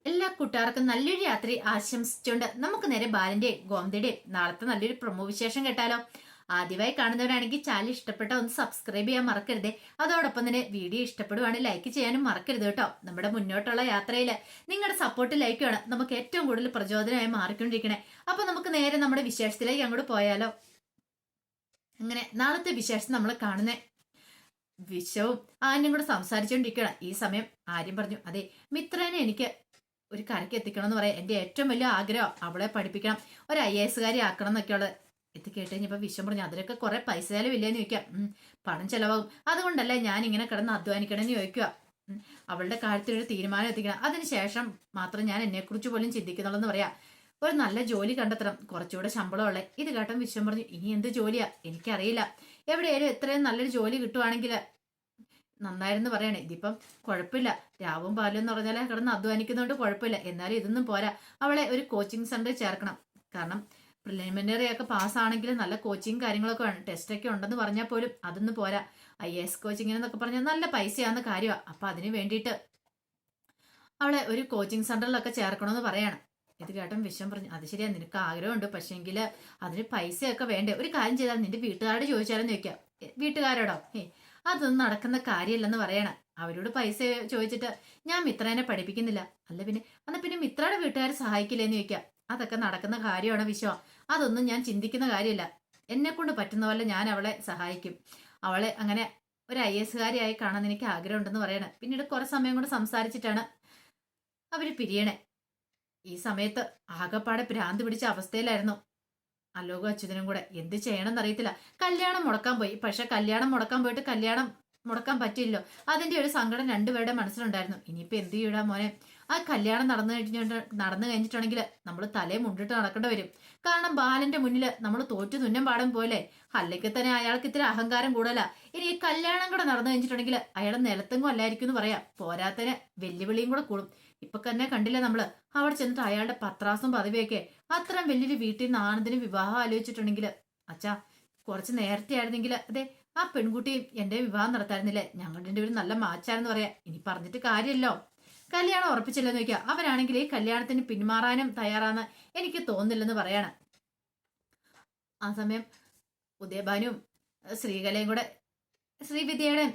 എല്ലാ കൂട്ടുകാർക്കും നല്ലൊരു രാത്രി ആശംസിച്ചുകൊണ്ട് നമുക്ക് നേരെ ബാലന്റെ ഗോമതിയുടെ നാളത്തെ നല്ലൊരു പ്രൊമോ വിശേഷം കേട്ടാലോ. ആദ്യമായി കാണുന്നവരാണെങ്കിൽ ചാനൽ ഇഷ്ടപ്പെട്ട ഒന്ന് സബ്സ്ക്രൈബ് ചെയ്യാൻ മറക്കരുതേ. അതോടൊപ്പം തന്നെ വീഡിയോ ഇഷ്ടപ്പെടുവാണെങ്കിൽ ലൈക്ക് ചെയ്യാനും മറക്കരുത് കേട്ടോ. നമ്മുടെ മുന്നോട്ടുള്ള യാത്രയിൽ നിങ്ങളുടെ സപ്പോർട്ട് ലൈക്കാണ് നമുക്ക് ഏറ്റവും കൂടുതൽ പ്രചോദനമായി മാറിക്കൊണ്ടിരിക്കണേ. അപ്പൊ നമുക്ക് നേരെ നമ്മുടെ വിശേഷത്തിലേക്ക് അങ്ങോട്ട് പോയാലോ. അങ്ങനെ നാളത്തെ വിശേഷം നമ്മൾ കാണുന്നേ വിശ്വവും ആര്യനും കൂടെ സംസാരിച്ചുകൊണ്ടിരിക്കുകയാണ്. ഈ സമയം ആര്യം പറഞ്ഞു, അതെ മിത്രനെ എനിക്ക് ഒരു കരയ്ക്ക് എത്തിക്കണം എന്ന് പറയാം. എന്റെ ഏറ്റവും വലിയ ആഗ്രഹം അവളെ പഠിപ്പിക്കണം, ഒരു IAS കാരി ആക്കണം എന്നൊക്കെയുള്ളത്. ഇത് കേട്ട് കഴിഞ്ഞപ്പോ വിശ്വം പറഞ്ഞു, അതിനൊക്കെ കുറെ പൈസ ചെലവില്ലേന്ന് ചോദിക്കാം. പണം ചെലവാകും, അതുകൊണ്ടല്ലേ ഞാൻ ഇങ്ങനെ കിടന്ന് അധ്വാനിക്കണമെന്ന് ചോദിക്കുക. അവളുടെ കാര്യത്തിൽ ഒരു തീരുമാനം എത്തിക്കണം, അതിനുശേഷം മാത്രം ഞാൻ എന്നെക്കുറിച്ച് പോലും ചിന്തിക്കുന്നുള്ളൂ എന്ന് പറയാം. ഒരു നല്ല ജോലി കണ്ടെത്തണം, കുറച്ചുകൂടെ ശമ്പളമുള്ള. ഇത് കേട്ടൻ വിശ്വം പറഞ്ഞു, ഇനി എന്ത് ജോലിയാ എനിക്കറിയില്ല, എവിടെയായാലും എത്രയും നല്ലൊരു ജോലി കിട്ടുവാണെങ്കിൽ നന്നായിരുന്നു പറയണേ. ഇതിപ്പം കുഴപ്പമില്ല, രാവും പാലും എന്ന് പറഞ്ഞാൽ കിടന്ന് അധ്വാനിക്കുന്നതുകൊണ്ട് കുഴപ്പമില്ല. എന്നാലും ഇതൊന്നും പോരാ, അവളെ ഒരു കോച്ചിങ് സെന്ററിൽ ചേർക്കണം. കാരണം പ്രിലിമിനറി ഒക്കെ പാസ്സാണെങ്കിൽ നല്ല കോച്ചിങ് കാര്യങ്ങളൊക്കെ വേണം. ടെസ്റ്റൊക്കെ ഉണ്ടെന്ന് പറഞ്ഞാൽ പോലും അതൊന്നും പോരാ. IAS കോച്ചിങ്ങിനെന്നൊക്കെ പറഞ്ഞാൽ നല്ല പൈസയാവുന്ന കാര്യമാണ്. അപ്പൊ അതിന് വേണ്ടിയിട്ട് അവളെ ഒരു കോച്ചിങ് സെന്ററിലൊക്കെ ചേർക്കണമെന്ന് പറയാണ്. ഇത് കേട്ടൻ വിശ്വം പറഞ്ഞു, അത് ശരിയാ, നിനക്ക് ആഗ്രഹമുണ്ട്, പക്ഷേങ്കിൽ അതിന് പൈസയൊക്കെ വേണ്ടേ. ഒരു കാര്യം ചെയ്താൽ നിന്റെ വീട്ടുകാരോട് ചോദിച്ചാലും ചോദിക്കാം. വീട്ടുകാരോടോ? അതൊന്നും നടക്കുന്ന കാര്യമില്ലെന്ന് പറയണം. അവരോട് പൈസ ചോദിച്ചിട്ട് ഞാൻ മിത്രനെ പഠിപ്പിക്കുന്നില്ല, അല്ല പിന്നെ അന്ന് പിന്നെ മിത്രയുടെ വീട്ടുകാർ സഹായിക്കില്ലേന്ന് ചോദിക്കാം. അതൊക്കെ നടക്കുന്ന കാര്യമാണ് വിശ്വ, അതൊന്നും ഞാൻ ചിന്തിക്കുന്ന കാര്യമില്ല. എന്നെ കൊണ്ട് പറ്റുന്ന പോലെ ഞാൻ അവളെ സഹായിക്കും. അവളെ അങ്ങനെ ഒരു IAS കാരിയായി കാണാൻ എനിക്ക് ആഗ്രഹമുണ്ടെന്ന് പറയണേ. പിന്നീട് കുറെ സമയം കൊണ്ട് സംസാരിച്ചിട്ടാണ് അവര് പിരിയണേ. ഈ സമയത്ത് ആകെപ്പാടെ ഭ്രാന്ത് പിടിച്ച അവസ്ഥയിലായിരുന്നു അലോകും അച്യുതനും കൂടെ. എന്ത് ചെയ്യണമെന്ന് അറിയത്തില്ല. കല്യാണം മുടക്കാൻ പോയി, പക്ഷെ കല്യാണം മുടക്കാൻ പോയിട്ട് കല്യാണം മുടക്കാൻ പറ്റില്ലല്ലോ. അതിന്റെ ഒരു സങ്കടം രണ്ടുപേരുടെ മനസ്സിലുണ്ടായിരുന്നു. ഇനിയിപ്പോ എന്ത് ചെയ്യൂടാ മോനെ, ആ കല്യാണം നടന്നു കഴിഞ്ഞിട്ടുണ്ടെങ്കിൽ നമ്മൾ തലയെ മുണ്ടിട്ട് നടക്കേണ്ടി വരും. കാരണം ബാലന്റെ മുന്നിൽ നമ്മൾ തോറ്റു തുന്നം പാടം പോലെ. അല്ലെങ്കിൽ തന്നെ അയാൾക്ക് ഇത്തിരി അഹങ്കാരം കൂടുതല. ഇനി ഈ കല്യാണം കൂടെ നടന്നു കഴിഞ്ഞിട്ടുണ്ടെങ്കിൽ അയാൾ നിലത്തെങ്ങും അല്ലായിരിക്കും എന്ന് പറയാം. പോരാത്തതിന് വെല്ലുവിളിയും കൂടെ കൂടും. ഇപ്പൊ തന്നെ കണ്ടില്ല നമ്മള് അവിടെ ചെന്നിട്ട് അയാളുടെ പത്രാസും പദവിയൊക്കെ. അത്രയും വലിയൊരു വീട്ടിൽ നിന്ന് ആനന്ദിന് വിവാഹം ആലോചിച്ചിട്ടുണ്ടെങ്കിൽ അച്ഛാ കുറച്ച് നേരത്തെ ആയിരുന്നെങ്കിൽ അതെ ആ പെൺകുട്ടിയും എന്റെ വിവാഹം നടത്തായിരുന്നില്ലേ, ഞങ്ങളുടെ രണ്ടുപേരും നല്ല മാച്ചാരെന്ന് പറയാം. ഇനി പറഞ്ഞിട്ട് കാര്യമല്ലോ, കല്യാണം ഉറപ്പിച്ചില്ലെന്ന് ചോദിക്കുക. അവരാണെങ്കിൽ ഈ കല്യാണത്തിന് പിന്മാറാനും തയ്യാറാന്ന് എനിക്ക് തോന്നുന്നില്ലെന്ന് പറയാണ്. ആ സമയം ഉദയഭാനും ശ്രീകലയും കൂടെ ശ്രീദേവിയുടെ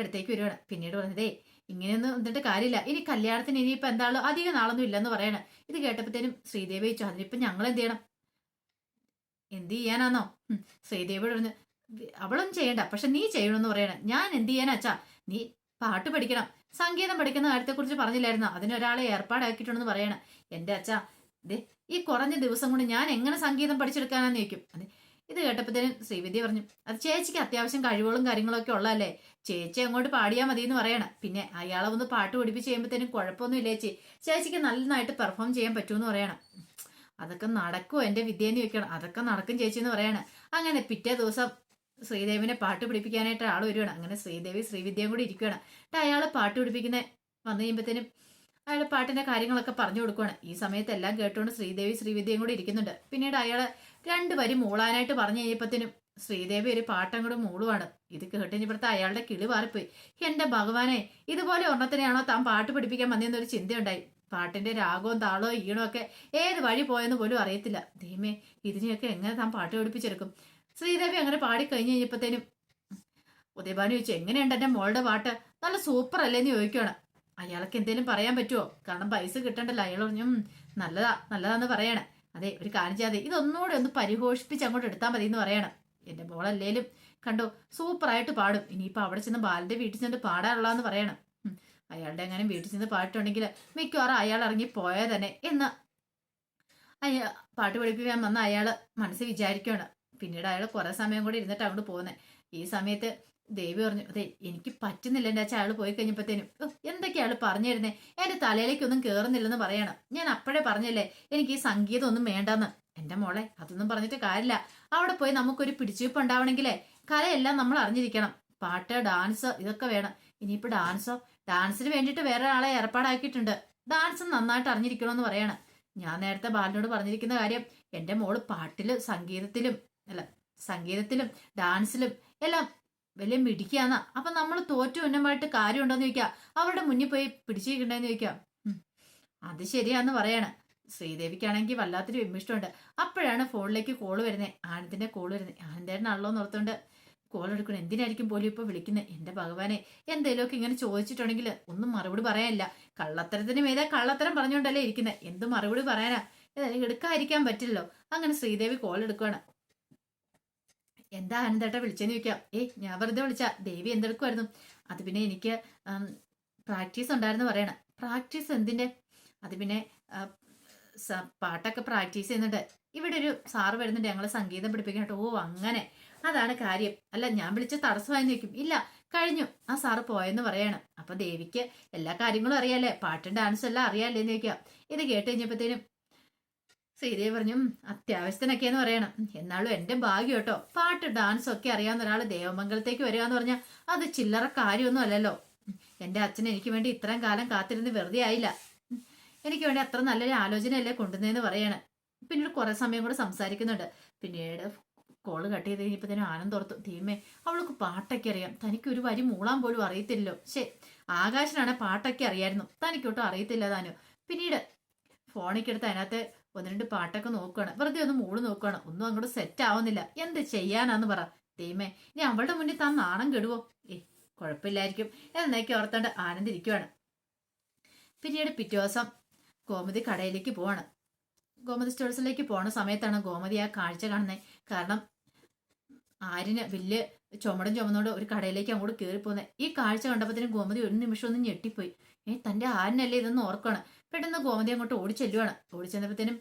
അടുത്തേക്ക് വരുവാണ്. പിന്നീട് പറഞ്ഞതേ ഇങ്ങനെയൊന്നും എന്നിട്ട് കാര്യമില്ല, ഇനി കല്യാണത്തിന് ഇനിയിപ്പോ എന്താണല്ലോ അധികം നാളൊന്നും ഇല്ലെന്ന് പറയണ. ഇത് കേട്ടപ്പോഴത്തേനും ശ്രീദേവി ചോദിച്ചു, അതിനിപ്പോ ഞങ്ങൾ എന്ത് ചെയ്യണം? എന്ത് ചെയ്യാനാന്നോ? ശ്രീദേവിയോട് പറഞ്ഞു, അവളൊന്നും ചെയ്യണ്ട, പക്ഷെ നീ ചെയ്യണമെന്ന് പറയണം. ഞാൻ എന്ത് ചെയ്യാനാ അച്ഛാ? നീ പാട്ട് പഠിക്കണം, സംഗീതം പഠിക്കുന്ന കാര്യത്തെക്കുറിച്ച് പറഞ്ഞില്ലായിരുന്നോ? അതിനൊരാളെ ഏർപ്പാടാക്കിയിട്ടുണ്ടെന്ന് പറയണം. എന്റെ അച്ഛാ ദേ ഈ കുറഞ്ഞ ദിവസം കൊണ്ട് ഞാൻ എങ്ങനെ സംഗീതം പഠിച്ചെടുക്കാനാന്ന് ചോദിക്കും. അതെ ഇത് കേട്ടപ്പോഴത്തേനും ശ്രീവിദ്യ പറഞ്ഞു, അത് ചേച്ചിക്ക് അത്യാവശ്യം കഴിവുകളും കാര്യങ്ങളൊക്കെ ഉള്ളതല്ലേ, ചേച്ചി അങ്ങോട്ട് പാടിയാൽ മതി എന്ന് പറയണം. പിന്നെ അയാളെ ഒന്ന് പാട്ട് പഠിപ്പിച്ച് ചെയ്യുമ്പോഴത്തേനും കുഴപ്പമൊന്നും ഇല്ലേ ചേച്ചിക്ക് നന്നായിട്ട് പെർഫോം ചെയ്യാൻ പറ്റുമെന്ന് പറയണം. അതൊക്കെ നടക്കുമോ എന്റെ വിദ്യയെന്ന് ചോദിക്കണം. അതൊക്കെ നടക്കും ചേച്ചി എന്ന് പറയാണ്. അങ്ങനെ പിറ്റേ ദിവസം ശ്രീദേവിനെ പാട്ട് പിടിപ്പിക്കാനായിട്ട് ആൾ വരുവാണ്. അങ്ങനെ ശ്രീദേവി ശ്രീവിദ്യയും കൂടി ഇരിക്കുകയാണ്. എന്നിട്ട് അയാൾ പാട്ട് പിടിപ്പിക്കുന്ന വന്നു കഴിയുമ്പോഴത്തേനും അയാൾ പാട്ടിന്റെ കാര്യങ്ങളൊക്കെ പറഞ്ഞു കൊടുക്കുവാണ്. ഈ സമയത്ത് എല്ലാം കേട്ടുകൊണ്ട് ശ്രീദേവി ശ്രീവിദ്യയും കൂടി ഇരിക്കുന്നുണ്ട്. പിന്നീട് അയാള് രണ്ടുപേരും മൂളാനായിട്ട് പറഞ്ഞു കഴിഞ്ഞപ്പോഴത്തേനും ശ്രീദേവി ഒരു പാട്ടം കൂടെ മൂളുവാണ്. ഇത് കേട്ടുകഴിഞ്ഞപ്പോഴത്തെ അയാളുടെ കിളി മാറിപ്പോയി. എന്റെ ഭഗവാനെ, ഇതുപോലെ ഒരെണ്ണത്തിനെയാണോ താൻ പാട്ട് പഠിപ്പിക്കാൻ വന്നതെന്നൊരു ചിന്തയുണ്ടായി. പാട്ടിന്റെ രാഗവും താളവും ഈണവും ഒക്കെ ഏത് വഴി പോയെന്ന് പോലും അറിയത്തില്ല. ദൈവമേ, ഇതിനെയൊക്കെ എങ്ങനെ താൻ പാട്ട് പഠിപ്പിച്ചെടുക്കും? ശ്രീദേവി അങ്ങനെ പാടി കഴിഞ്ഞ് കഴിഞ്ഞപ്പോഴത്തേനും ഉദയഭാനു ചോദിച്ചു, എങ്ങനെയുണ്ട് എന്റെ മോളുടെ പാട്ട്? നല്ല സൂപ്പർ അല്ലേന്ന് ചോദിക്കുകയാണ്. അയാൾക്ക് എന്തേലും പറയാൻ പറ്റുമോ? കാരണം പൈസ കിട്ടണ്ടല്ലോ. അയാൾ പറഞ്ഞു, നല്ലതാന്ന് പറയണേ. അതെ ഒരു കാര്യം ചെയ്യാതെ ഇതൊന്നുകൂടെ ഒന്ന് പരിഘോഷിപ്പിച്ച് അങ്ങോട്ട് എടുത്താൽ മതി എന്ന് പറയണം. എന്റെ മോളല്ലേലും കണ്ടോ സൂപ്പറായിട്ട് പാടും. ഇനിയിപ്പോ അവിടെ ചെന്ന് ബാലന്റെ വീട്ടിൽ ചെന്നിട്ട് പാടാനുള്ളതെന്ന് പറയണം. അയാളുടെ എങ്ങനെ വീട്ടിൽ ചെന്ന് പാട്ടുണ്ടെങ്കിൽ മിക്കവാറും അയാൾ ഇറങ്ങി പോയാൽ തന്നെ എന്ന് പാട്ട് പഠിപ്പിക്കാൻ വന്ന അയാള് മനസ്സിൽ വിചാരിക്കുകയാണ്. പിന്നീട് അയാൾ കുറെ സമയം കൂടി ഇരുന്നിട്ട് അങ്ങോട്ട് പോകുന്നത്. ഈ സമയത്ത് ദേവി പറഞ്ഞു, അതെ എനിക്ക് പറ്റുന്നില്ല എന്റെ അച്ഛൻ. അയാൾ പോയി കഴിഞ്ഞപ്പോഴത്തേനും എന്തൊക്കെയാ അയാൾ പറഞ്ഞു തരുന്നേ, എന്റെ തലയിലേക്കൊന്നും കേറുന്നില്ലെന്ന് പറയണം. ഞാൻ അപ്പോഴേ പറഞ്ഞല്ലേ എനിക്ക് ഈ സംഗീതം ഒന്നും വേണ്ടെന്ന്. എന്റെ മോളെ അതൊന്നും പറഞ്ഞിട്ട് കാര്യമില്ല. അവിടെ പോയി നമുക്കൊരു പിടിച്ചുവെപ്പ് ഉണ്ടാവണമെങ്കിലേ കലയെല്ലാം നമ്മൾ അറിഞ്ഞിരിക്കണം. പാട്ട് ഡാൻസ് ഇതൊക്കെ വേണം. ഇനിയിപ്പോ ഡാൻസിന് വേണ്ടിയിട്ട് വേറെ ആളെ ഏർപ്പാടാക്കിയിട്ടുണ്ട്. ഡാൻസ് നന്നായിട്ട് അറിഞ്ഞിരിക്കണമെന്ന് പറയണം. ഞാൻ നേരത്തെ ബാലനോട് പറഞ്ഞിരിക്കുന്ന കാര്യം, എന്റെ മോള് പാട്ടിലും സംഗീതത്തിലും ഡാൻസിലും എല്ലാം വലിയ മിടിക്കാന്ന. അപ്പൊ നമ്മൾ തോറ്റു ഉന്നമായിട്ട് കാര്യമുണ്ടോന്ന് ചോദിക്കാം. അവരുടെ മുന്നിൽ പോയി പിടിച്ചിരിക്കണ്ടെന്ന് ചോദിക്കാം. അത് ശരിയാന്ന് പറയാണ്. ശ്രീദേവിക്കാണെങ്കിൽ വല്ലാത്തൊരു വിമ്മിഷ്ടമുണ്ട്. അപ്പോഴാണ് ഫോണിലേക്ക് കോള് വരുന്നത്, ആനന്ദിന്റെ കോള് വരുന്നത്. ആനന്ദേട്ടനാണല്ലോ എന്ന് ഓർത്തോണ്ട് കോൾ എടുക്കണം. എന്തിനായിരിക്കും പോലും ഇപ്പൊ വിളിക്കുന്നത്? എന്റെ ഭഗവാനെ, എന്തേലുമൊക്കെ ഇങ്ങനെ ചോദിച്ചിട്ടുണ്ടെങ്കിൽ ഒന്നും മറുപടി പറയാനില്ല. കള്ളത്തരത്തിന് മീതെ കള്ളത്തരം പറഞ്ഞുകൊണ്ടല്ലേ ഇരിക്കുന്നത്, എന്ത് മറുപടി പറയാനാ? ഏതായാലും എടുക്കാതിരിക്കാൻ പറ്റില്ലല്ലോ. അങ്ങനെ ശ്രീദേവി കോൾ എടുക്കുവാണ്. എന്താ ആനന്ദേട്ട വിളിച്ചെന്ന് ചോദിക്കാം. ഞാൻ വെറുതെ വിളിച്ച, ദേവി എന്തെടുക്കുമായിരുന്നു? അത് പിന്നെ എനിക്ക് പ്രാക്ടീസ് ഉണ്ടായിരുന്നു പറയണം. പ്രാക്ടീസ് എന്തിന്റെ? അത് പിന്നെ പാട്ടൊക്കെ പ്രാക്ടീസ് ചെയ്യുന്നുണ്ട്. ഇവിടെ ഒരു സാറ് വരുന്നുണ്ട് ഞങ്ങളെ സംഗീതം പഠിപ്പിക്കാനായിട്ട്. ഓ അങ്ങനെ, അതാണ് കാര്യം. അല്ല ഞാൻ വിളിച്ച തടസ്സമായി നിൽക്കും. ഇല്ല, കഴിഞ്ഞു, ആ സാറ് പോയെന്ന് പറയാണ്. അപ്പൊ ദേവിക്ക് എല്ലാ കാര്യങ്ങളും അറിയാലേ, പാട്ടും ഡാൻസും എല്ലാം അറിയാല്ലേ എന്ന് ചോദിക്കാം. ഇത് കേട്ട് കഴിഞ്ഞപ്പോഴത്തേനും ശ്രീദേവി പറഞ്ഞു, അത്യാവശ്യത്തിനൊക്കെയെന്ന് പറയണം. എന്നാലും എന്റെ ഭാഗ്യം കേട്ടോ, പാട്ട് ഡാൻസും ഒക്കെ അറിയാവുന്ന ഒരാൾ ദേവമംഗലത്തേക്ക് വരിക എന്ന് പറഞ്ഞാൽ അത് ചില്ലറ കാര്യമൊന്നും അല്ലല്ലോ. എന്റെ അച്ഛൻ എനിക്ക് വേണ്ടി ഇത്രയും കാലം കാത്തിരുന്ന് വെറുതെ ആയില്ല. എനിക്ക് വേണ്ടി അത്ര നല്ലൊരു ആലോചനയല്ലേ കൊണ്ടുവന്നതെന്ന് പറയാണ്. പിന്നീട് കുറെ സമയം കൂടെ സംസാരിക്കുന്നുണ്ട്. പിന്നീട് കോള് കട്ട് ചെയ്ത് കഴിഞ്ഞപ്പോഴത്തേനും ആനന്ദ് ഓർത്തു, ദൈവമേ, അവൾക്ക് പാട്ടൊക്കെ അറിയാം, തനിക്ക് ഒരു വരി മൂളാൻ പോലും അറിയത്തില്ലല്ലോ. ആകാശനാണ് പാട്ടൊക്കെ അറിയായിരുന്നു, തനിക്കൊട്ടും അറിയത്തില്ല താനോ. പിന്നീട് ഫോണിലേക്ക് എടുത്ത് അതിനകത്ത് ഒന്ന് രണ്ട് പാട്ടൊക്കെ നോക്കുകയാണ്. വെറുതെ ഒന്ന് മൂള് നോക്കുകയാണ്. ഒന്നും അങ്ങോട്ട് സെറ്റ് ആവുന്നില്ല. എന്ത് ചെയ്യാനാന്ന് പറ. ദൈവമേ, ഇനി അവളുടെ മുന്നിൽ താൻ നാണം കെടുവോ? കുഴപ്പമില്ലായിരിക്കും എന്നൊക്കെ ഓർത്തോണ്ട് ആനന്ദ് ഇരിക്കുവാണ്. പിന്നീട് പിറ്റേ ദിവസം ഗോമതി കടയിലേക്ക് പോവാണ്. ഗോമതി സ്റ്റോഴ്സിലേക്ക് പോണ സമയത്താണ് ഗോമതി ആ കാഴ്ച കാണുന്നത്. കാരണം ആര്യന് വലിയ ചുമന്നോട് ഒരു കടയിലേക്ക് അങ്ങോട്ട് കയറിപ്പോകുന്നത്. ഈ കാഴ്ച കണ്ടപ്പോഴത്തേനും ഗോമതി ഒരു നിമിഷം ഒന്ന് ഞെട്ടിപ്പോയി. തന്റെ ആര്യനല്ലേ ഇതെന്ന് ഓർക്കാണ്. പെട്ടെന്ന് ഗോമതി അങ്ങോട്ട് ഓടിച്ചെല്ലുവാണ്. ഓടിച്ചെന്നപ്പോഴത്തേനും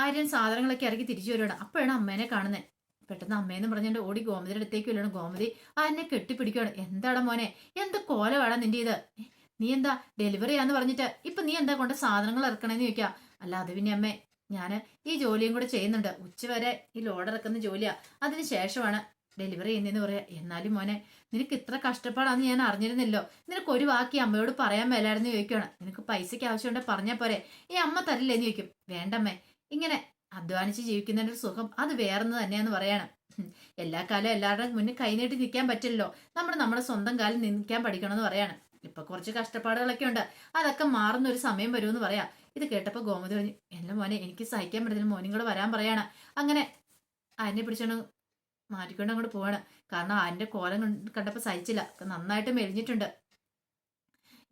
ആര്യൻ സാധനങ്ങളൊക്കെ ഇറക്കി തിരിച്ചു വരുവാണ്. അപ്പോഴാണ് അമ്മേനെ കാണുന്നത്. പെട്ടെന്ന് അമ്മയെന്ന് പറഞ്ഞുകൊണ്ട് ഓടി ഗോമതിയുടെ അടുത്തേക്ക് വരികയാണ്. ഗോമതി ആര്യനെ കെട്ടിപ്പിടിക്കുകയാണ്. എന്താടാ മോനെ, എന്ത് കോലമാണ് നിന്റെ ഇത്? നീ എന്താ ഡെലിവറി ആന്ന് പറഞ്ഞിട്ട് ഇപ്പൊ നീ എന്താ കൊണ്ട് സാധനങ്ങൾ ഇറക്കണേന്ന് ചോദിക്കാം. അല്ല അത് പിന്നെ അമ്മേ, ഞാന് ഈ ജോലിയും കൂടെ ചെയ്യുന്നുണ്ട്. ഉച്ചവരെ ഈ ലോഡ് ഇറക്കുന്ന ജോലിയാ, അതിന് ശേഷമാണ് ഡെലിവറി ചെയ്യുന്നതെന്ന് പറയാ. എന്നാലും മോനെ, നിനക്ക് ഇത്ര കഷ്ടപ്പാടാന്ന് ഞാൻ അറിഞ്ഞിരുന്നില്ലോ. നിനക്ക് ഒരു വാക്കി അമ്മയോട് പറയാൻ മേലായിരുന്നു ചോദിക്കുകയാണ്. നിനക്ക് പൈസയ്ക്ക് ആവശ്യമുണ്ടെ പറഞ്ഞാൽ പോരെ, ഈ അമ്മ തരില്ലേന്ന് ചോദിക്കും. വേണ്ടമ്മേ, ഇങ്ങനെ അധ്വാനിച്ച് ജീവിക്കുന്നതിന്റെ ഒരു സുഖം അത് വേറെന്ന് തന്നെയാന്ന് പറയാണ്. എല്ലാ കാലം എല്ലാവരുടെ മുന്നിൽ കൈനീട്ടി നിൽക്കാൻ പറ്റില്ലല്ലോ. നമ്മുടെ സ്വന്തം കാലിൽ നിൽക്കാൻ പഠിക്കണമെന്ന് പറയാണ്. ഇപ്പൊ കുറച്ച് കഷ്ടപ്പാടുകളൊക്കെ ഉണ്ട്, അതൊക്കെ മാറുന്ന ഒരു സമയം വരുമെന്ന് പറയാം. ഇത് കേട്ടപ്പോ ഗോമതി പറഞ്ഞു, എന്റെ മോനെ എനിക്ക് സഹിക്കാൻ പറ്റുന്ന മോനും കൂടെ വരാൻ പറയാണ്. അങ്ങനെ ആരിനെ പിടിച്ചോണ്ട് മാറ്റിക്കൊണ്ട് അങ്ങോട്ട് പോവാണ്. കാരണം ആരിന്റെ കോലം കണ്ടപ്പോ സഹിച്ചില്ല. നന്നായിട്ട് മെലിഞ്ഞിട്ടുണ്ട്.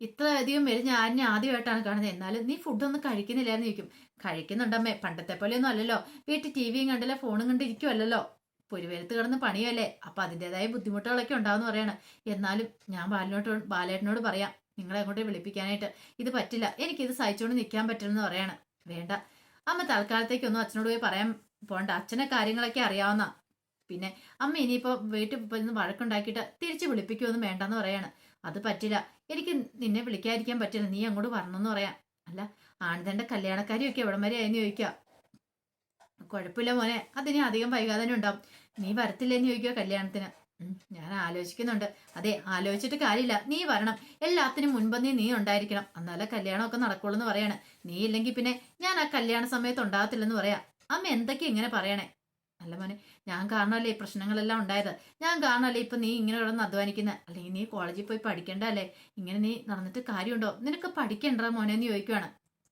ഇത്ര അധികം മെലിഞ്ഞ ആരിനെ ആദ്യമായിട്ടാണ് കാണുന്നത്. എന്നാലും നീ ഫുഡൊന്നും കഴിക്കുന്നില്ലാന്ന് ചോദിക്കും. കഴിക്കുന്നുണ്ടമ്മേ, പണ്ടത്തെ പോലെയൊന്നും അല്ലല്ലോ. വീട്ടിൽ ടിവിയും കണ്ടില്ല, ഫോണും കണ്ടിരിക്കുമല്ലോ. പൊരുവേലത്ത് കിടന്ന് പണിയല്ലേ, അപ്പൊ അതിൻ്റെതായ ബുദ്ധിമുട്ടുകളൊക്കെ ഉണ്ടാവുമെന്ന് പറയാണ്. എന്നാലും ഞാൻ ബാലേട്ടനോട് പറയാം നിങ്ങളെ അങ്ങോട്ട് വിളിപ്പിക്കാനായിട്ട്. ഇത് പറ്റില്ല, എനിക്കിത് സഹിച്ചുകൊണ്ട് നിൽക്കാൻ പറ്റില്ലെന്ന് പറയാണ്. വേണ്ട അമ്മ, തൽക്കാലത്തേക്കൊന്നും അച്ഛനോട് പോയി പറയാൻ പോണ്ട. അച്ഛനെ കാര്യങ്ങളൊക്കെ അറിയാവുന്ന. പിന്നെ അമ്മ ഇനിയിപ്പോ വീട്ടിൽ നിന്ന് വഴക്കുണ്ടാക്കിയിട്ട് തിരിച്ച് വിളിപ്പിക്കുമൊന്നും വേണ്ടെന്ന് പറയാണ്. അത് പറ്റില്ല, എനിക്ക് നിന്നെ വിളിക്കാതിരിക്കാൻ പറ്റില്ല, നീ അങ്ങോട്ട് വരണമെന്ന് പറയാം. അല്ല ആനന്ദന്റെ കല്യാണക്കാരിയൊക്കെ എവിടം വരെ ആയെന്ന് ചോദിക്കുക. കുഴപ്പമില്ല മോനെ, അതിന് അധികം വൈകാതെ തന്നെ ഉണ്ടാവും. നീ വരത്തില്ലെന്ന് ചോദിക്കുക കല്യാണത്തിന്. ഞാൻ ആലോചിക്കുന്നുണ്ട്. അതെ, ആലോചിച്ചിട്ട് കാര്യമില്ല, നീ വരണം. എല്ലാത്തിനും മുൻപന്നേ നീ ഉണ്ടായിരിക്കണം, എന്നാലേ കല്യാണമൊക്കെ നടക്കുള്ളൂ എന്ന് പറയാണ്. നീ ഇല്ലെങ്കിൽ പിന്നെ ഞാൻ ആ കല്യാണ സമയത്ത് ഉണ്ടാകത്തില്ലെന്ന് പറയാം. അമ്മ എന്തൊക്കെയാ ഇങ്ങനെ പറയണേ? അല്ല മോനെ, ഞാൻ കാരണമല്ലേ ഈ പ്രശ്നങ്ങളെല്ലാം ഉണ്ടായത്. ഞാൻ കാരണമല്ലേ ഇപ്പൊ നീ ഇങ്ങനെ കിടന്ന് അധ്വാനിക്കുന്നത്. അല്ലെങ്കിൽ നീ കോളേജിൽ പോയി പഠിക്കണ്ടല്ലേ? ഇങ്ങനെ നീ നടന്നിട്ട് കാര്യമുണ്ടോ? നിനക്ക് പഠിക്കണ്ട മോനെ എന്ന് ചോദിക്കുവാണ്.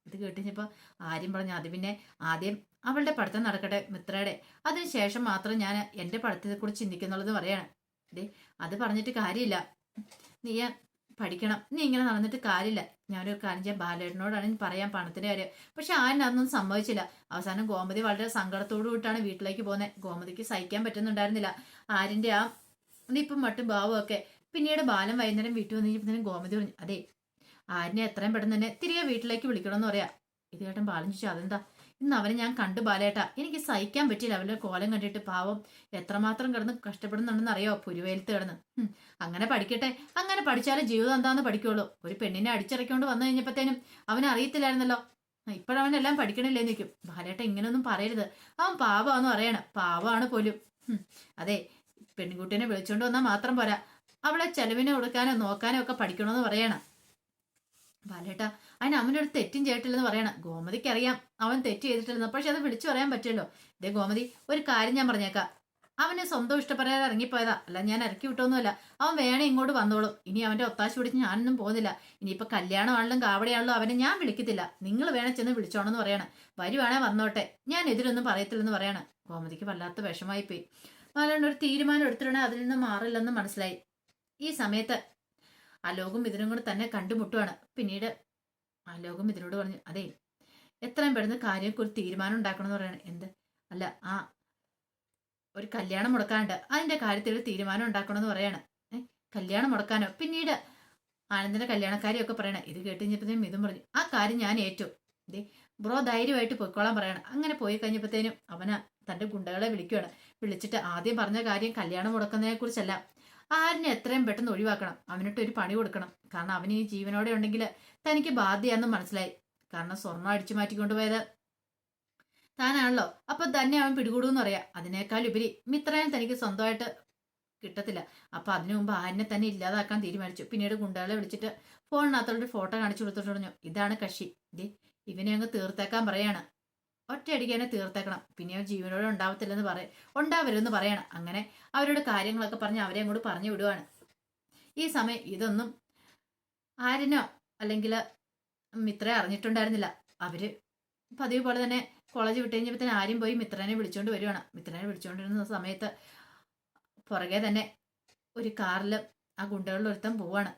ഇത് കേട്ടിഞ്ഞപ്പോ ആര്യം പറഞ്ഞു, അത് പിന്നെ ആദ്യം അവളുടെ പഠിത്തം നടക്കട്ടെ മിത്രയുടെ, അതിനുശേഷം മാത്രം ഞാൻ എന്റെ പഠിത്തത്തെ കുറിച്ച് ചിന്തിക്കുന്നുള്ളത് പറയാണ്. അത് പറഞ്ഞിട്ട് കാര്യമില്ല, നീ പഠിക്കണം. നീ ഇങ്ങനെ നടന്നിട്ട് കാര്യമില്ല. ഞാനൊരു കാര്യം ചെയ്യാൻ ബാലേട്ടനോടാണ് പറയാൻ പണത്തിന്റെ കാര്യം. പക്ഷെ ആരും അതൊന്നും സംഭവിച്ചില്ല. അവസാനം ഗോമതി വളരെ സങ്കടത്തോടു കൂട്ടാണ് വീട്ടിലേക്ക് പോകുന്നത്. ഗോമതിക്ക് സഹിക്കാൻ പറ്റുന്നുണ്ടായിരുന്നില്ല ആരിന്റെ ആ ഇപ്പം മട്ടും ഭാവവും ഒക്കെ. പിന്നീട് ബാലൻ വൈകുന്നേരം വീട്ടിൽ വന്നു കഴിഞ്ഞപ്പോഴത്തേനും ഗോമതി പറഞ്ഞു, അതെ ആരിനെ എത്രയും പെട്ടെന്ന് തന്നെ തിരികെ വീട്ടിലേക്ക് വിളിക്കണമെന്ന് പറയാ. ഇത് കേട്ടൻ ബാലൻ ചോദിച്ചു, അതെന്താ? ഇന്ന് അവനെ ഞാൻ കണ്ടു ബാലേട്ടാ, എനിക്ക് സഹിക്കാൻ പറ്റിയില്ല അവരുടെ കോലം കണ്ടിട്ട്. പാവം എത്രമാത്രം കിടന്ന് കഷ്ടപ്പെടുന്നുണ്ടെന്ന് അറിയോ, പുരുവേലത്ത് കിടന്ന്. അങ്ങനെ പഠിക്കട്ടെ, അങ്ങനെ പഠിച്ചാലും ജീവിതം എന്താന്ന് പഠിക്കുള്ളൂ. ഒരു പെണ്ണിനെ അടിച്ചിറക്കൊണ്ട് വന്നു കഴിഞ്ഞപ്പോഴത്തേനും അവൻ അറിയത്തില്ലായിരുന്നല്ലോ. ഇപ്പോഴവനെല്ലാം പഠിക്കണില്ലേന്ന് നിൽക്കും. ബാലേട്ട ഇങ്ങനെയൊന്നും പറയരുത്, അവൻ പാവമാന്ന് പറയണം. പാവമാണ് പോലും. അതെ, പെൺകുട്ടീനെ വിളിച്ചോണ്ട് വന്നാൽ മാത്രം പോരാ, അവളെ ചെലവിനെ കൊടുക്കാനോ നോക്കാനോ ഒക്കെ പഠിക്കണമെന്ന് പറയണം. ബാലേട്ട അതിന് അവനൊരു തെറ്റും ചെയ്തിട്ടില്ലെന്ന് പറയണം. ഗോമതിക്ക് അറിയാം അവൻ തെറ്റ് ചെയ്തിട്ടില്ലെന്ന്, പക്ഷെ അത് വിളിച്ചു പറയാൻ പറ്റുമല്ലോ. ഇതേ ഗോമതി, ഒരു കാര്യം ഞാൻ പറഞ്ഞേക്കാം, അവനെ സ്വന്തം ഇഷ്ടപ്രകാരം ഇറങ്ങിപ്പോയതാ, അല്ല ഞാൻ ഇറക്കി വിട്ടൊന്നുമല്ല. അവൻ വേണേ ഇങ്ങോട്ട് വന്നോളും. ഇനി അവന്റെ ഒത്താശ പിടിച്ച് ഞാനൊന്നും പോകുന്നില്ല. ഇനിയിപ്പോ കല്യാണമാണെങ്കിലും കാവടിയാണെങ്കിലും അവനെ ഞാൻ വിളിക്കത്തില്ല. നിങ്ങൾ വേണേ ചെന്ന് വിളിച്ചോണെന്ന് പറയാണ്. വരുവാണേ വന്നോട്ടെ, ഞാൻ എതിരൊന്നും പറയത്തില്ലെന്ന് പറയാണ്. ഗോമതിക്ക് വല്ലാത്ത വിഷമായി പോയി. അതുകൊണ്ട് ഒരു തീരുമാനം എടുത്തിട്ടുണ്ടെങ്കിൽ അതിൽ നിന്ന് മാറില്ലെന്ന് മനസ്സിലായി. ഈ സമയത്ത് അലോകും ഇതിനും കൂടെ തന്നെ കണ്ടുമുട്ടുവാണ്. പിന്നീട് അലോകും ഇതിനോട് പറഞ്ഞു, അതെ എത്രയും പെടുന്ന കാര്യമൊക്കെ ഒരു തീരുമാനം ഉണ്ടാക്കണമെന്ന് പറയാണ്. എന്ത്? അല്ല ഒരു കല്യാണം മുടക്കാനുണ്ട്, അതിന്റെ കാര്യത്തിൽ ഒരു തീരുമാനം ഉണ്ടാക്കണമെന്ന് പറയാണ്. കല്യാണം മുടക്കാനോ? പിന്നീട് ആനന്ദിന്റെ കല്യാണക്കാരിയൊക്കെ പറയണേ. ഇത് കേട്ടുകഴിഞ്ഞപ്പോഴത്തേനും ഇതും പറഞ്ഞു, ആ കാര്യം ഞാൻ ഏറ്റു. ഇതേ ബ്രോ ധൈര്യമായിട്ട് പൊയ്ക്കോളാൻ പറയണം. അങ്ങനെ പോയി കഴിഞ്ഞപ്പോഴത്തേനും അവന് തന്റെ ഗുണ്ടകളെ വിളിക്കുകയാണ്. വിളിച്ചിട്ട് ആദ്യം പറഞ്ഞ കാര്യം കല്യാണം മുടക്കുന്നതിനെ കുറിച്ചല്ല, ആരിനെ എത്രയും പെട്ടെന്ന് ഒഴിവാക്കണം, അവനിട്ട് ഒരു പണി കൊടുക്കണം. കാരണം അവന് ഈ ജീവനോടെ ഉണ്ടെങ്കിൽ തനിക്ക് ബാധ്യയാന്ന് മനസ്സിലായി. കാരണം സ്വർണ്ണം അടിച്ചു മാറ്റിക്കൊണ്ടുപോയത് താനാണല്ലോ. അപ്പൊ തന്നെ അവൻ പിടികൂടുമെന്ന് പറയാം. അതിനേക്കാൾ ഉപരി മിത്രനെ തനിക്ക് സ്വന്തമായിട്ട് കിട്ടത്തില്ല. അപ്പൊ അതിനു മുമ്പ് ആരിനെ തന്നെ ഇല്ലാതാക്കാൻ തീരുമാനിച്ചു. പിന്നീട് ഗുണ്ടകളെ വിളിച്ചിട്ട് ഫോണിനകത്തോടെ ഫോട്ടോ കാണിച്ചു കൊടുത്തിട്ട് പറഞ്ഞു, ഇതാണ് കക്ഷി, ഇവനെ അങ്ങ് തീർത്തേക്കാൻ പറയാണ്. ഒറ്റയടിക്ക് തന്നെ തീർത്തേക്കണം, പിന്നെ അവൻ ജീവനോടെ ഉണ്ടാവരുതെന്ന് പറയണം. അങ്ങനെ അവരോട് കാര്യങ്ങളൊക്കെ പറഞ്ഞ് അവരെ അങ്ങോട്ട് പറഞ്ഞു വിടുവാണ്. ഈ സമയം ഇതൊന്നും ആരിനോ അല്ലെങ്കിൽ മിത്രയെ അറിഞ്ഞിട്ടുണ്ടായിരുന്നില്ല. അവര് പതിവ് പോലെ തന്നെ കോളേജ് വിട്ട് കഴിഞ്ഞപ്പോൾ ആരും പോയി മിത്രനെ വിളിച്ചോണ്ട് വരുവാണ്. മിത്രനെ വിളിച്ചോണ്ടിരുന്ന സമയത്ത് പുറകെ തന്നെ ഒരു കാറിൽ ആ ഗുണ്ടകളിൽ ഒരുത്തം പോവാണ്.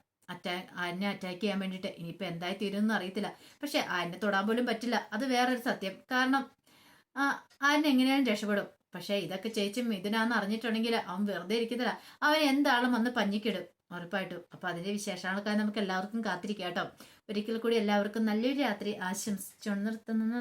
ആരിനെ അറ്റാക്ക് ചെയ്യാൻ വേണ്ടിയിട്ട്. ഇനിയിപ്പോൾ എന്തായി തീരുമെന്ന് അറിയത്തില്ല. പക്ഷെ ആരിനെ തൊടാൻ പോലും പറ്റില്ല, അത് വേറൊരു സത്യം. കാരണം ആരിനെ എങ്ങനെയാലും രക്ഷപ്പെടും. പക്ഷെ ഇതൊക്കെ ചേച്ചും ഇതിനാന്ന് അറിഞ്ഞിട്ടുണ്ടെങ്കിൽ അവൻ വെറുതെ ഇരിക്കത്തില്ല, അവൻ എന്താളും വന്ന് പഞ്ഞിക്കിടും ഉറപ്പായിട്ടും. അപ്പൊ അതിന്റെ വിശേഷങ്ങളൊക്കെ നമുക്ക് എല്ലാവർക്കും കാത്തിരിക്കാം കേട്ടോ. ഒരിക്കൽ കൂടി എല്ലാവർക്കും നല്ലൊരു രാത്രി ആശംസിച്ചുകൊണ്ട് നിർത്തുന്നു.